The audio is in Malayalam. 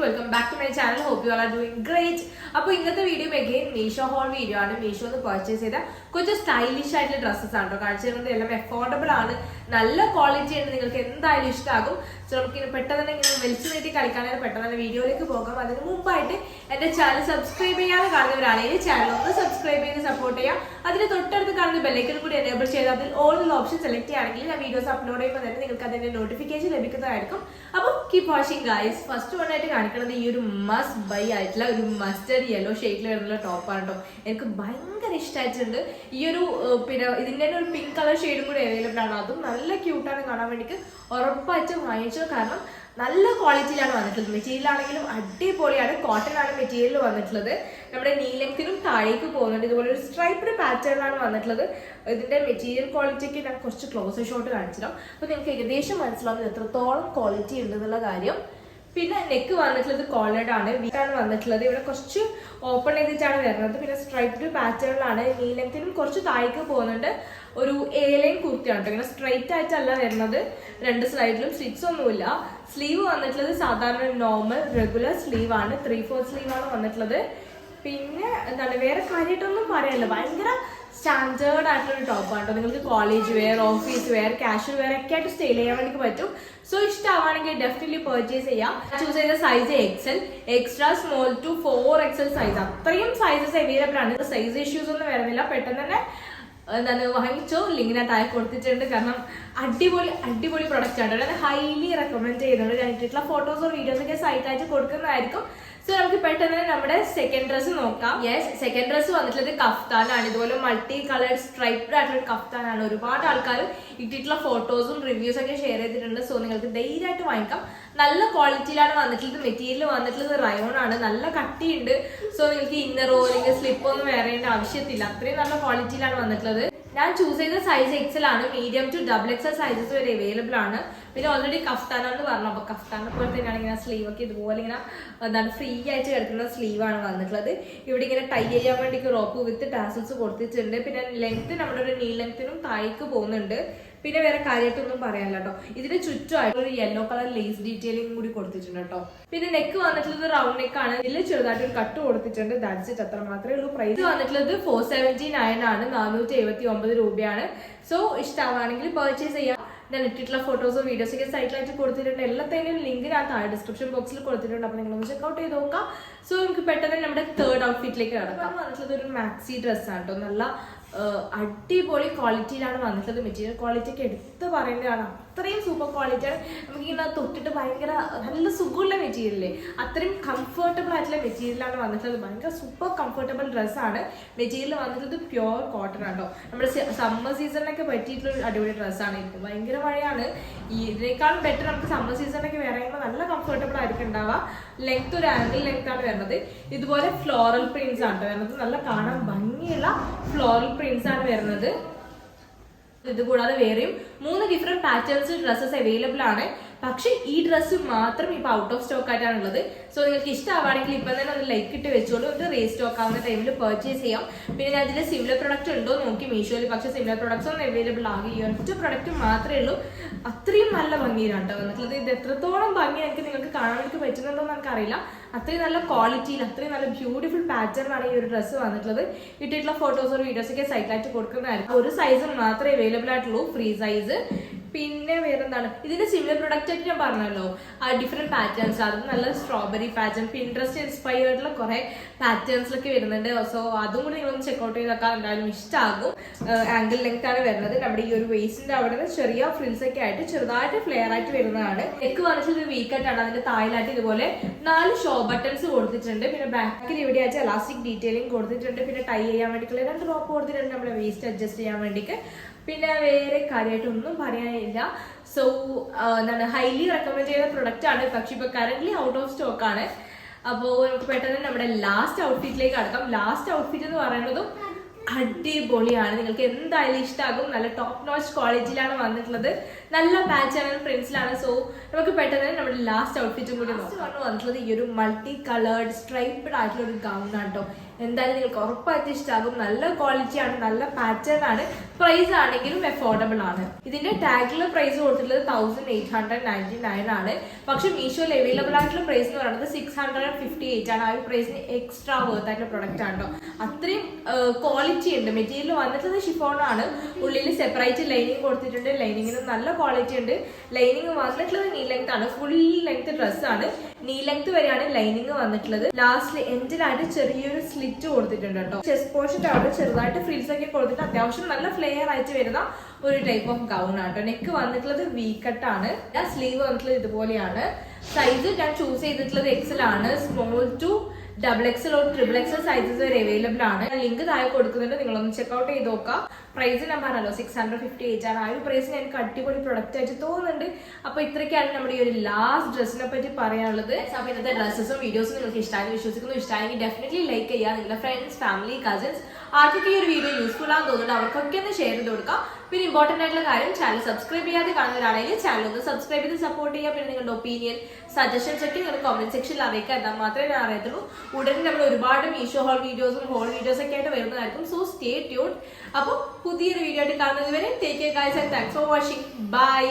welcome back to my channel. Hope you all are doing great. അപ്പോൾ ഇന്നത്തെ video again Meesho haul video ആണ്. മീഷോന്ന് പർച്ചേസ് ചെയ്ത കുറച്ച് സ്റ്റൈലിഷ് ആയിട്ടുള്ള ഡ്രസ്സസ് ആണ് കേട്ടോ കാണിച്ചു തരുന്നത്. എല്ലാം അഫോർഡബിൾ ആണ്, നല്ല ക്വാളിറ്റി ഉണ്ട്, നിങ്ങൾക്ക് എന്തായാലും ഇഷ്ടമാകും. സോ നമുക്ക് പെട്ടെന്ന് തന്നെ ഇങ്ങനെ വലിച്ചു നീട്ടി കളിക്കാനായിട്ട് പെട്ടെന്ന് തന്നെ വീഡിയോയിലേക്ക് പോകാം. അതിന് മുമ്പായിട്ട് എന്റെ ചാനൽ സബ്സ്ക്രൈബ് ചെയ്യാതെ കാണുന്നവരാണെങ്കിൽ ചാനൽ ഒന്ന് സബ്സ്ക്രൈബ് ചെയ്ത് സപ്പോർട്ട് ചെയ്യാം. അതിന് തൊട്ടടുത്ത് കാണുന്ന ബെല്ലൈക്കൺ കൂടി എനേബിൾ ചെയ്ത് അതിൽ ഓൾ ഓപ്ഷൻ സെലക്ട് ചെയ്യുകയാണെങ്കിൽ ഞാൻ വീഡിയോസ് അപ്ലോഡ് ചെയ്യുമ്പോൾ തന്നെ നിങ്ങൾക്ക് അതിന്റെ നോട്ടിഫിക്കേഷൻ ലഭിക്കുന്നതായിരിക്കും. അപ്പോൾ keep watching guys. First one ആയിട്ട് കാണിക്കുന്നത് ഈ ഒരു മസ്റ്റ് ബൈ ആയിട്ടുള്ള ഒരു മസ്റ്റർഡ് യെല്ലോ ഷെയ്ഡിൽ വരുന്ന ടോപ്പാണ് കേട്ടോ. എനിക്ക് ഭയങ്കര ഇഷ്ടമായിട്ടുണ്ട്. ഈ ഒരു പിന്നെ ഇതിൻ്റെ ഒരു പിങ്ക് കളർ ഷെയ്ഡും കൂടി അവൈലബിൾ ആണ്. അതും നല്ല ക്യൂട്ടാണ് കാണാൻ വേണ്ടിയിട്ട്. ഉറപ്പായിട്ടും വാങ്ങിച്ചു, കാരണം നല്ല ക്വാളിറ്റിയിലാണ് വന്നിട്ടുള്ളത്. മെറ്റീരിയൽ ആണെങ്കിലും അടിപൊളിയാണ്. കോട്ടൺ ആണ് മെറ്റീരിയൽ വന്നിട്ടുള്ളത്. നമ്മുടെ നീ ലെങ്ത്തിനും താഴേക്ക് പോകുന്നുണ്ട്. ഇതുപോലെ ഒരു സ്ട്രൈപ്ഡ് പാറ്റേണിലാണ് വന്നിട്ടുള്ളത്. ഇതിന്റെ മെറ്റീരിയൽ ക്വാളിറ്റിക്ക് ഞാൻ കുറച്ച് ക്ലോസ് ഷോട്ട് കാണിച്ചിടാം. അപ്പോൾ നിങ്ങൾക്ക് ഏകദേശം മനസ്സിലാവും എത്രത്തോളം ക്വാളിറ്റി ഉണ്ടെന്നുള്ള കാര്യം. പിന്നെ നെക്ക് വന്നിട്ടുള്ളത് കോളേഡ് ആണ്, വീട്ടാണ് വന്നിട്ടുള്ളത്. ഇവിടെ കുറച്ച് ഓപ്പൺ ചെയ്തിട്ടാണ് വരുന്നത്. പിന്നെ സ്ട്രൈപ്ഡ് പാറ്റേണിലാണ്. നീ ലെങ്ത്തിനും കുറച്ച് താഴേക്ക് പോകുന്നുണ്ട്. ഒരു ഏലയും കുർത്തിയാണ് കേട്ടോ. ഇങ്ങനെ സ്ട്രൈറ്റ് ആയിട്ടല്ല വരുന്നത്. രണ്ട് സൈഡിലും സ്ലിറ്റ്സ് ഒന്നുമില്ല. സ്ലീവ് വന്നിട്ടുള്ളത് സാധാരണ നോർമൽ റെഗുലർ സ്ലീവ് ആണ്. 3/4 സ്ലീവ് ആണ് വന്നിട്ടുള്ളത്. പിന്നെ എന്താണ് വേറെ കാര്യമായിട്ടൊന്നും പറയാനില്ല. ഭയങ്കര സ്റ്റാൻഡേർഡ് ആയിട്ടുള്ള ടോപ്പാണ് കേട്ടോ. നിങ്ങൾക്ക് college wear, office wear, casual wear ഒക്കെ ആയിട്ട് സ്റ്റൈൽ ചെയ്യാൻ വേണ്ടി പറ്റും. സോ ഇഷ്ടമാണെങ്കിൽ ഡെഫിനറ്റ്ലി പർച്ചേസ് ചെയ്യാം. ചൂസ് ചെയ്ത size XL, extra small to 4XL size, അത്രയും സൈസസ് അവൈലബിൾ ആണ്. സൈസ് ഇഷ്യൂസ് ഒന്നും വരുന്നില്ല. പെട്ടെന്ന് തന്നെ എന്താണ് വാങ്ങിച്ചോ, ലിങ്കിനെ താഴെ കൊടുത്തിട്ടുണ്ട്. കാരണം അടിപൊളി പ്രൊഡക്റ്റ് ആണ്. ഞാൻ ഹൈലി റെക്കമെൻഡ് ചെയ്യുന്നുണ്ട്. ഞാൻ ഇട്ടിട്ടുള്ള ഫോട്ടോസോ വീഡിയോസ് ഒക്കെ സൈറ്റായിട്ട് കൊടുക്കുന്നതായിരിക്കും. സോ നമുക്ക് പെട്ടെന്ന് നമ്മുടെ സെക്കൻഡ് ഡ്രസ്സ് നോക്കാം. യെസ്, സെക്കൻഡ് ഡ്രസ്സ് വന്നിട്ടുള്ളത് കഫ്താനാണ്. ഇതുപോലെ മൾട്ടി കളേർഡ് സ്ട്രൈപ്ഡ് ആയിട്ടുള്ള കഫ്താനാണ്. ഒരുപാട് ആൾക്കാർ ഇട്ടിട്ടുള്ള ഫോട്ടോസും റിവ്യൂസ് ഒക്കെ ഷെയർ ചെയ്തിട്ടുണ്ട്. സോ നിങ്ങൾക്ക് ധൈര്യമായിട്ട് വാങ്ങിക്കാം. നല്ല ക്വാളിറ്റിയിലാണ് വന്നിട്ടുള്ളത്. മെറ്റീരിയൽ വന്നിട്ടുള്ളത് റയോൺ ആണ്. നല്ല കട്ടിയുണ്ട്. സോ നിങ്ങൾക്ക് ഇന്നറോ അല്ലെങ്കിൽ സ്ലിപ്പോ ഒന്നും വേറേണ്ട ആവശ്യത്തില്ല. അത്രയും നല്ല ക്വാളിറ്റിയിലാണ് വന്നിട്ടുള്ളത്. ഞാൻ ചൂസ് ചെയ്ത സൈസ് എക്സൽ ആണ്. മീഡിയം ടു XXL സൈസസ് വരെ അവൈലബിൾ ആണ്. പിന്നെ ഓൾറെഡി കഫ്താനാന്ന് പറഞ്ഞു. അപ്പോൾ കഫ്താനെ പോലെ തന്നെയാണ് ഇങ്ങനെ സ്ലീവ് ഒക്കെ ഇതുപോലെ ഇങ്ങനെ എന്താണ് ഫ്രീ ആയിട്ട് കിടക്കുന്ന സ്ലീവാണ് വന്നിട്ടുള്ളത്. ഇവിടെ ഇങ്ങനെ ടൈ ചെയ്യാൻ വേണ്ടി റോപ്പ് വിത്ത് ടാസൽസ് കൊടുത്തിട്ടുണ്ട്. പിന്നെ ലെങ്ത് നമ്മുടെ ഒരു നീ ലെങ്ത്തിനും താഴേക്ക് പോകുന്നുണ്ട്. പിന്നെ വേറെ കാര്യമായിട്ടൊന്നും പറയാനില്ല കേട്ടോ. ഇതിന് ചുറ്റുമായിട്ട് ഒരു യെല്ലോ കളർ ലേസ് ഡീറ്റെയിലിംഗ് കൂടി കൊടുത്തിട്ടുണ്ട് കേട്ടോ. പിന്നെ നെക്ക് വന്നിട്ടുള്ളത് റൗണ്ട് നെക്ക് ആണ്. ഇതിൽ ചെറുതായിട്ട് ഒരു കട്ട് കൊടുത്തിട്ടുണ്ട്. ദാറ്റ്സ് ഇറ്റ്, അത്ര മാത്രമേ ഉള്ളൂ. പ്രൈസ് വന്നിട്ടുള്ളത് 479 ആണ്. 479 രൂപയാണ്. സോ ഇഷ്ടമാണെങ്കിൽ പർച്ചേസ് ചെയ്യാം. ഞാൻ ഇട്ടിട്ടുള്ള ഫോട്ടോസോ വീഡിയോസ് ഒക്കെ സൈറ്റിലായിട്ട് കൊടുത്തിട്ടുണ്ട്. എല്ലാത്തിനും ലിങ്ക് ഞാൻ താഴെ ഡിസ്ക്രിപ്ഷൻ ബോക്സിൽ കൊടുത്തിട്ടുണ്ട്. അപ്പോൾ നിങ്ങളൊന്ന് ചെക്കൗട്ട് ചെയ്ത് നോക്കാം. സോ നമുക്ക് പെട്ടെന്ന് നമ്മുടെ തേർഡ് ഔട്ട്ഫിറ്റിലേക്ക് കിടക്കാം. വന്നിട്ടുള്ളത് ഒരു മാക്സി ഡ്രസ്സാണ് കേട്ടോ. നല്ല അടിപൊളി ക്വാളിറ്റിയിലാണ് വന്നിട്ടുള്ളത്. മെറ്റീരിയൽ ക്വാളിറ്റി ഒക്കെ എടുത്ത് പറയേണ്ടതാണ്. അത്രയും സൂപ്പർ ക്വാളിറ്റിയാണ്. നമുക്കിങ്ങനെ തൊട്ടിട്ട് ഭയങ്കര നല്ല സുഖമുള്ള മെറ്റീരിയൽ, അത്രയും കംഫർട്ടബിൾ ആയിട്ടുള്ള മെറ്റീരിയലാണ് വന്നിട്ടുള്ളത്. ഭയങ്കര സൂപ്പർ കംഫർട്ടബിൾ ഡ്രസ്സാണ്. മെറ്റീരിയൽ വന്നിട്ടുള്ളത് പ്യുവർ കോട്ടൺ ആട്ടോ. നമ്മുടെ സമ്മർ സീസണിനൊക്കെ പറ്റിയിട്ടുള്ള ഒരു അടിപൊളി ഡ്രസ്സാണ്. ഇപ്പോൾ ഭയങ്കര മഴയാണ്. ഇതിനേക്കാളും ബെറ്റർ നമുക്ക് സമ്മർ സീസണിലൊക്കെ വേറെ നല്ല കംഫർട്ടബിൾ ആയിരിക്കും ഉണ്ടാവുക. ലെങ്ത് ഒരു ആംഗിൾ ലെങ്ത് ആണ് വരുന്നത്. ഇതുപോലെ ഫ്ലോറൽ പ്രിന്റ്സ് ആണ് വരുന്നത്. നല്ല കാണാൻ ഭംഗിയുള്ള ഫ്ലോറൽ പ്രിന്റ്സ് ആണ് വരുന്നത്. ഇത് കൂടാതെ വേറെയും 3 ഡിഫറെന്റ് പാറ്റേൺസ് ഡ്രസ്സസ് അവൈലബിൾ ആണ്. പക്ഷെ ഈ ഡ്രസ്സ് മാത്രം ഇപ്പൊ ഔട്ട് ഓഫ് സ്റ്റോക്ക് ആയിട്ടാണുള്ളത്. സോ നിങ്ങൾക്ക് ഇഷ്ടമാണെങ്കിൽ ഇപ്പം തന്നെ ഒന്ന് ലൈക്ക് ഇട്ട് വെച്ചോളൂ. ഇത് റീസ്റ്റോക്ക് ആവുന്ന ടൈമിൽ പർച്ചേസ് ചെയ്യാം. പിന്നെ ഞാൻ ഇതിൽ സിമിലർ പ്രൊഡക്റ്റ് ഉണ്ടോ നോക്കി മീഷോയിൽ. പക്ഷെ സിമിലർ പ്രൊഡക്ട്സ് ഒന്നും അവൈലബിൾ ആകും. ഈ ഒറ്റ പ്രൊഡക്റ്റ് മാത്രമേ ഉള്ളൂ. അത്രയും നല്ല ഭംഗിയിലാണ് കേട്ടോ വന്നിട്ടുള്ളത്. ഇത് എത്രത്തോളം ഭംഗി എനിക്ക് നിങ്ങൾക്ക് കാണാൻ വേണ്ടി പറ്റുന്നുണ്ടോ എന്ന് എനിക്കറിയില്ല. അത്രയും നല്ല ക്വാളിറ്റിയിൽ അത്രയും നല്ല ബ്യൂട്ടിഫുൾ പാറ്റേണിലാണ് ഈ ഒരു ഡ്രസ്സ് വന്നിട്ടുള്ളത്. ഇട്ടിട്ടുള്ള ഫോട്ടോസോ വീഡിയോസ് ഒക്കെ സൈറ്റിലായിട്ട് കൊടുക്കുന്നതായിരിക്കും. ഒരു സൈസ് മാത്രമേ അവൈലബിൾ ആയിട്ടുള്ളൂ, ഫ്രീ സൈസ്. പിന്നെ വേറെന്താണ് ഇതിന്റെ സിമിലർ പ്രൊഡക്റ്റ് ആയിട്ട് ഞാൻ പറഞ്ഞല്ലോ, ഡിഫറെന്റ് പാറ്റേൺസ്. അത് നല്ല സ്ട്രോബെറി പാറ്റേൺ, പിൻട്രസ്റ്റ് ഇൻസ്പയർഡുള്ള കുറെ പാറ്റേൺസിലൊക്കെ വരുന്നുണ്ട്. സോ അതും കൂടി നിങ്ങളൊന്ന് ചെക്കൗട്ട് ചെയ്തൊക്കെ എന്തായാലും ഇഷ്ടമാകും. ആംഗിൾ ലെങ്ത് ആണ് വരുന്നത്. നമ്മുടെ ഈ ഒരു വേസ്റ്റിന്റെ അവിടെ നിന്ന് ചെറിയ ഫ്രിൽസ് ഒക്കെ ആയിട്ട് ചെറുതായിട്ട് ഫ്ലെയർ ആയിട്ട് വരുന്നതാണ്. നെക്ക് വന്നിട്ട് ഒരു വീക്കട്ടാണ്. അതിന്റെ താഴെയായിട്ട് ഇതുപോലെ 4 ഷോ ബട്ടൺസ് കൊടുത്തിട്ടുണ്ട്. പിന്നെ ബാക്കിൽ ഇവിടെയായിട്ട് എലാസ്റ്റിക് ഡീറ്റെയിലിംഗ് കൊടുത്തിട്ടുണ്ട്. പിന്നെ ടൈ ചെയ്യാൻ വേണ്ടിയിട്ടുള്ള 2 റോപ്പ് കൊടുത്തിട്ടുണ്ട് നമ്മുടെ വേസ്റ്റ് അഡ്ജസ്റ്റ് ചെയ്യാൻ വേണ്ടിയിട്ട്. പിന്നെ വേറെ കാര്യമായിട്ടൊന്നും പറയാനില്ല. സോ എന്താണ് ഹൈലി റെക്കമെൻഡ് ചെയ്യുന്ന പ്രൊഡക്റ്റ് ആണ്. പക്ഷെ ഇപ്പൊ കറന്റ് ഔട്ട് ഓഫ് സ്റ്റോക്ക് ആണ്. അപ്പോൾ നമുക്ക് പെട്ടെന്ന് നമ്മുടെ ലാസ്റ്റ് ഔട്ട്ഫിറ്റിലേക്ക് കടക്കാം. ലാസ്റ്റ് ഔട്ട്ഫിറ്റ് എന്ന് പറയുന്നതും അടിപൊളിയാണ്. നിങ്ങൾക്ക് എന്തായാലും ഇഷ്ടമാകും. നല്ല ടോപ്പ് നോച്ച് ക്വാളിറ്റിയിലാണ് വന്നിട്ടുള്ളത്. നല്ല പാറ്റേൺ പ്രിന്റ്സിലാണ്. സോ നമുക്ക് പെട്ടെന്ന് നമ്മുടെ ലാസ്റ്റ് ഔട്ട്ഫിറ്റും കൂടി വന്നിട്ടുള്ളത് ഈ ഒരു മൾട്ടി കളേർഡ് സ്ട്രൈപ്ഡ് ആയിട്ടുള്ള ഒരു ഗൗൺ ആണ് കേട്ടോ. എന്തായാലും നിങ്ങൾക്ക് ഉറപ്പായിട്ട് ഇഷ്ടമാകും. നല്ല ക്വാളിറ്റി ആണ്, നല്ല പാറ്റേൺ ആണ്, പ്രൈസ് ആണെങ്കിലും അഫോർഡബിൾ ആണ്. ഇതിന്റെ ടാഗിലെ പ്രൈസ് കൊടുത്തിട്ടുള്ളത് 1899 ആണ്. പക്ഷെ മീഷോയിൽ അവൈലബിൾ ആയിട്ടുള്ള പ്രൈസ് എന്ന് പറയുന്നത് 658 ആണ്. ആ ഒരു പ്രൈസിന് എക്സ്ട്രാ വർത്ത് ആയിട്ടുള്ള പ്രൊഡക്റ്റ് ആണ് കേട്ടോ. അത്രയും ക്വാളിറ്റി ഉണ്ട്. മെറ്റീരിയൽ വന്നിട്ടുള്ളത് ഷിഫോൺ ആണ്. ഉള്ളിൽ സെപ്പറേറ്റ് ലൈനിങ് കൊടുത്തിട്ടുണ്ട്. ലൈനിങ്ങിന് നല്ല ക്വാളിറ്റി ഉണ്ട്. ലൈനിങ് വന്നിട്ടുള്ളത് നീ ലെങ്ത് ആണ്. ഫുൾ ലെങ്ത് ഡ്രസ്സാണ്. നീ ലെങ്ത് വരെയാണ് ലൈനിങ് വന്നിട്ടുള്ളത്. ലാസ്റ്റ് എൻഡിലായിട്ട് ചെറിയൊരു സ്ലിറ്റ് കൊടുത്തിട്ടുണ്ട് കേട്ടോ. ചെസ്റ്റ് പോർഷന്റെ അവിടെ ചെറുതായിട്ട് ഫ്രിൽസ് ഒക്കെ കൊടുത്തിട്ട് അത്യാവശ്യം നല്ല ഫ്ലെയർ ആയിട്ട് വരുന്ന ഒരു ടൈപ്പ് ഓഫ് ഗൗൺ ആണ് കേട്ടോ. നെക്ക് വന്നിട്ടുള്ളത് വി കട്ട് ആണ്. സ്ലീവ് വന്നിട്ടുള്ളത് ഇതുപോലെയാണ്. സൈസ് ഞാൻ ചൂസ് ചെയ്തിട്ടുള്ളത് എക്സൽ ആണ്. Small to XXL or XXL sizes വരെ അവൈലബിൾ ആണ്. ലിങ്ക് താഴെ കൊടുക്കുന്നുണ്ട്, നിങ്ങളൊന്ന് ചെക്ക്ഔട്ട് ചെയ്ത് നോക്കാം. പ്രൈസ് ഞാൻ പറഞ്ഞല്ലോ 658 ആണ്. ആ ഒരു പ്രൈസിന് എനിക്ക് അടിപൊളി പ്രൊഡക്റ്റ് ആയിട്ട് തോന്നുന്നുണ്ട്. അപ്പൊ ഇത്രയൊക്കെയാണ് നമ്മുടെ ഈ ഒരു ലാസ്റ്റ് ഡ്രസ്സിനെ പറ്റി പറയാനുള്ളത്. അപ്പൊ ഇന്നത്തെ ഡ്രസ്സസും വീഡിയോസും നിങ്ങൾക്ക് ഇഷ്ടമായി വിശ്വസിക്കുന്നു. ഇഷ്ടമായെങ്കിൽ ഡെഫിനറ്റ്ലി ലൈക്ക് ചെയ്യുക. നിങ്ങളുടെ ഫ്രണ്ട്സ്, ഫാമിലി, കസിൻസ് ആർക്കൊക്കെ ഈ ഒരു വീഡിയോ യൂസ്ഫുൾ ആണെന്ന് തോന്നുന്നുണ്ട് അവർക്കൊക്കെ ഒന്ന് ഷെയർ ചെയ്ത് കൊടുക്കാം. പിന്നെ ഇമ്പോർട്ടന്റ് ആയിട്ടുള്ള കാര്യം, ചാനൽ സബ്സ്ക്രൈബ് ചെയ്യാതെ കാണുന്നവരാണെങ്കിൽ ചാനൽ ഒന്ന് സബ്സ്ക്രൈബ് ചെയ്ത് സപ്പോർട്ട് ചെയ്യുക. പിന്നെ നിങ്ങളുടെ ഒപ്പീനിയൻ, സജഷൻസ് ഒക്കെ നിങ്ങൾ കമന്റ് സെക്ഷനിൽ അറിയിക്കുക. എന്നാൽ മാത്രമേ ഞാൻ അറിയത്തുള്ളൂ. ഉടനെ നമ്മൾ ഒരുപാട് മീഷോ ഹോൾ വീഡിയോസും ഹോൾ വീഡിയോസ് ഒക്കെ ആയിട്ട് വരുന്നതായിരിക്കും. So stay tuned. അപ്പോൾ പുതിയൊരു വീഡിയോ ആയിട്ട് കാണുന്നത് വരെ take care guys and thanks for watching. By.